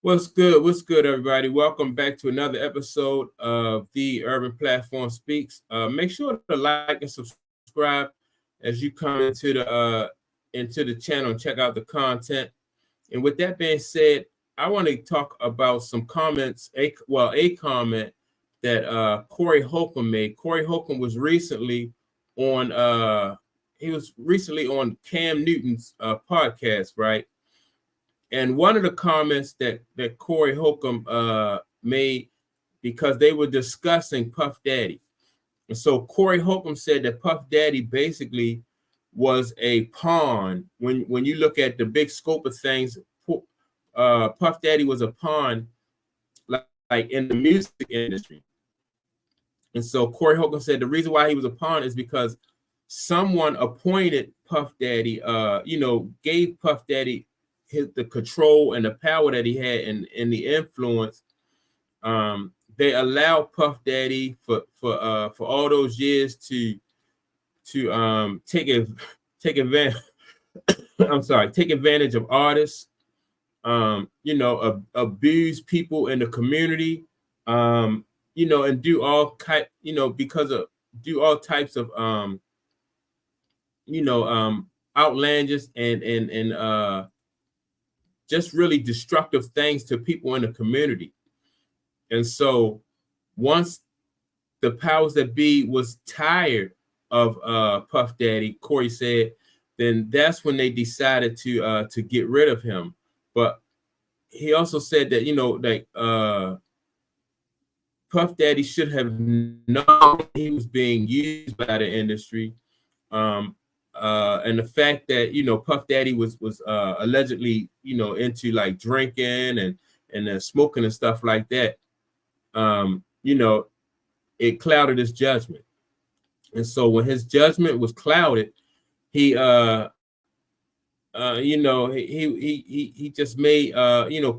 What's good? What's good, everybody? Welcome back to another episode of the Urban Platform Speaks. Make sure to like and subscribe as you come into the channel and check out the content. And with that being said, I want to talk about some comments. A comment that Corey Holcomb made. Corey Holcomb was recently on. He was recently on Cam Newton's podcast, right? And one of the comments that Corey Holcomb made, because they were discussing Puff Daddy. And so Corey Holcomb said that Puff Daddy basically was a pawn. When you look at the big scope of things, Puff Daddy was a pawn, like in the music industry. And so Corey Holcomb said the reason why he was a pawn is because someone appointed Puff Daddy, gave Puff Daddy the control and the power that he had and the influence. They allowed Puff Daddy for all those years to take advantage. Take advantage of artists. Abuse people in the community. And do all do all types of outlandish and just really destructive things to people in the community. And so once the powers that be was tired of Puff Daddy, Corey said, then that's when they decided to get rid of him. But he also said that, Puff Daddy should have known he was being used by the industry. And the fact that Puff Daddy was allegedly into like drinking and smoking and stuff like that, it clouded his judgment. And so when his judgment was clouded, he he just made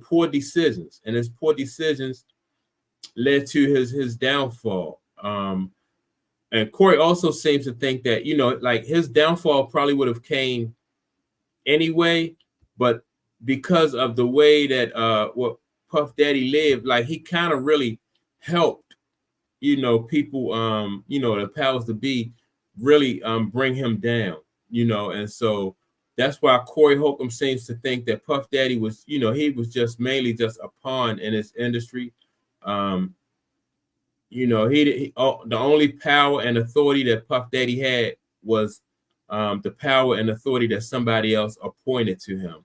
poor decisions, and his poor decisions led to his downfall. And Corey also seems to think that, like his downfall probably would have came anyway, but because of the way that what Puff Daddy lived, like he kind of really helped, people, the powers to be really bring him down, and so that's why Corey Holcomb seems to think that Puff Daddy was, he was just mainly just a pawn in his industry. The only power and authority that Puff Daddy had was the power and authority that somebody else appointed to him,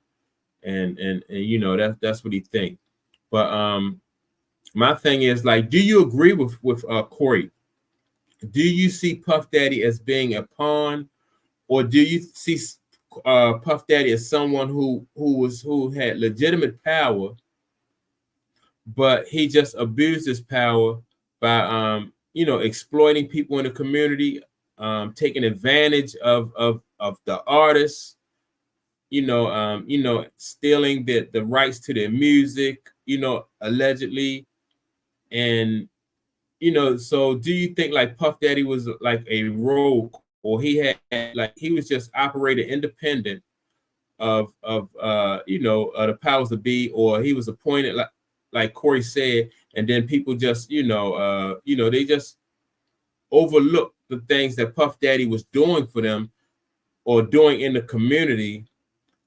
and that's what he thinks. But my thing is, like, do you agree with Corey? Do you see Puff Daddy as being a pawn, or do you see Puff Daddy as someone who had legitimate power, but he just abused his power by exploiting people in the community, taking advantage of the artists, stealing the rights to their music, allegedly. And so do you think like Puff Daddy was like a rogue, or he was just operating independent of the powers that be, or he was appointed like Corey said, and then people just they just overlooked the things that Puff Daddy was doing for them or doing in the community,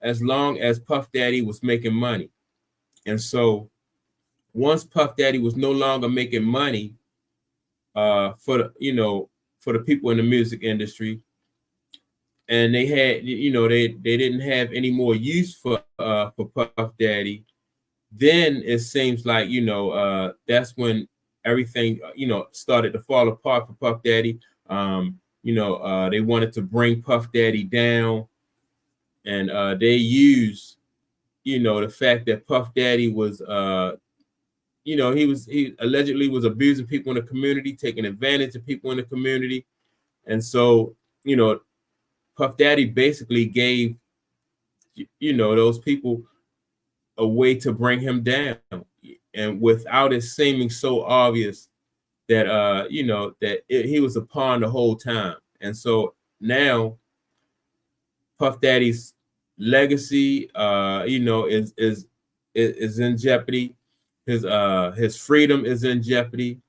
as long as Puff Daddy was making money. And so once Puff Daddy was no longer making money for the people in the music industry, and they had they didn't have any more use for Puff Daddy, then it seems like that's when everything started to fall apart for Puff Daddy. They wanted to bring Puff Daddy down, and they used the fact that Puff Daddy was he allegedly was abusing people in the community, taking advantage of people in the community. And so Puff Daddy basically gave those people a way to bring him down, and without it seeming so obvious that he was a pawn the whole time. And so now Puff Daddy's legacy is is in jeopardy. His freedom is in jeopardy.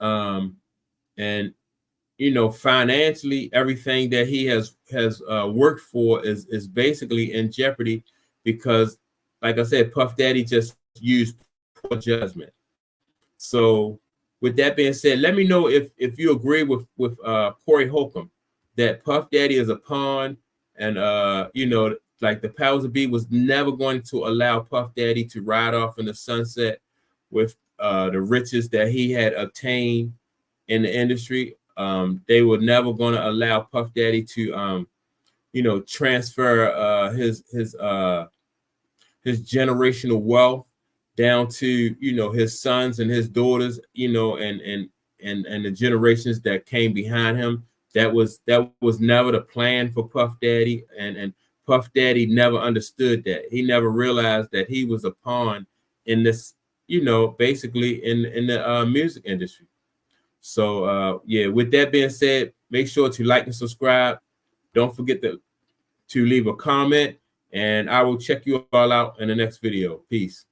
And financially, everything that he has worked for is basically in jeopardy because, like I said, Puff Daddy just used poor judgment. So, with that being said, let me know if you agree with Corey Holcomb that Puff Daddy is a pawn, and like the powers that be was never going to allow Puff Daddy to ride off in the sunset with the riches that he had obtained in the industry. They were never going to allow Puff Daddy to transfer his generational wealth down to his sons and his daughters, and the generations that came behind him. That was never the plan for Puff Daddy, and Puff Daddy never understood that. He never realized that he was a pawn in this, basically in the music industry. So yeah, with that being said, make sure to like and subscribe. Don't forget to leave a comment, and I will check you all out in the next video. Peace.